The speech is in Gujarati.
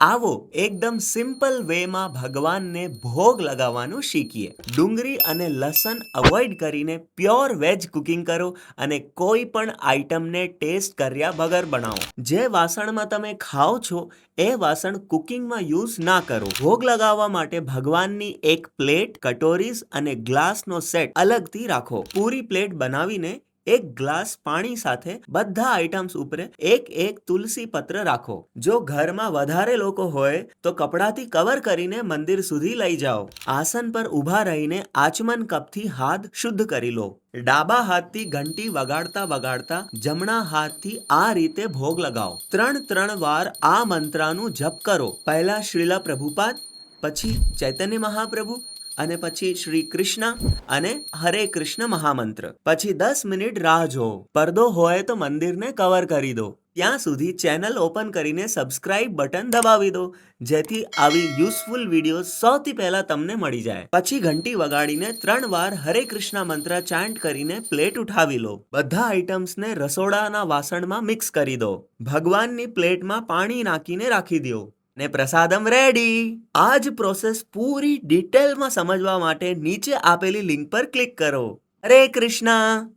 આવો એકદમ સિમ્પલ વેમાં ભગવાનને ભોગ લગાવવાનું શીખીએ. ડુંગળી અને લસણ અવોઇડ કરીને પ્યોર વેજ કુકિંગ કરો અને કોઈ પણ આઈટમને ટેસ્ટ કર્યા વગર બનાવો. જે વાસણમાં તમે ખાઓ છો એ વાસણ કુકિંગમાં યુઝ ના કરો. ભોગ લગાવવા માટે ભગવાનની એક પ્લેટ, કટોરીઝ અને ગ્લાસનો સેટ અલગથી રાખો. પૂરી પ્લેટ બનાવીને એક ગ્લાસ પાણી સાથે બધા આઇટમ્સ ઉપર એક એક તુલસી પત્ર રાખો. જો ઘરમાં વધારે લોકો હોય તો કપડાથી કવર કરીને મંદિર સુધી લઈ જાઓ. આસન પર ઊભા રહીને આચમન કપથી હાથ શુદ્ધ કરી લો. ડાબા હાથથી ઘંટી વગાડતા વગાડતા જમણા હાથથી આ રીતે ભોગ લગાવો. 3 વાર આ મંત્રનું જપ કરો. પહેલા શ્રીલા પ્રભુપાદ, પછી ચૈતન્ય મહાપ્રભુ અને પછી શ્રી કૃષ્ણ અને હરે કૃષ્ણ મહામંત્ર. પછી 10 મિનિટ રાહ જોવો. પડદો હોય તો મંદિરને કવર કરી દો. ત્યાં સુધી ચેનલ ઓપન કરીને સબસ્ક્રાઇબ બટન દબાવી દો, જેથી આવી યુઝફુલ વિડીયો સૌથી પહેલા તમને મળી જાય. પછી ઘંટી વગાડીને 3 વાર હરે કૃષ્ણ મંત્ર ચાન્ટ કરીને પ્લેટ ઉઠાવી લો. બધા આઇટમ્સને રસોડાના વાસણમાં મિક્સ કરી દો. ભગવાનની પ્લેટમાં પાણી નાખીને રાખી દો ને પ્રસાદમ રેડી. આ જ પ્રોસેસ પૂરી ડિટેલમાં સમજવા માટે નીચે આપેલી લિંક પર ક્લિક કરો. હરે કૃષ્ણ.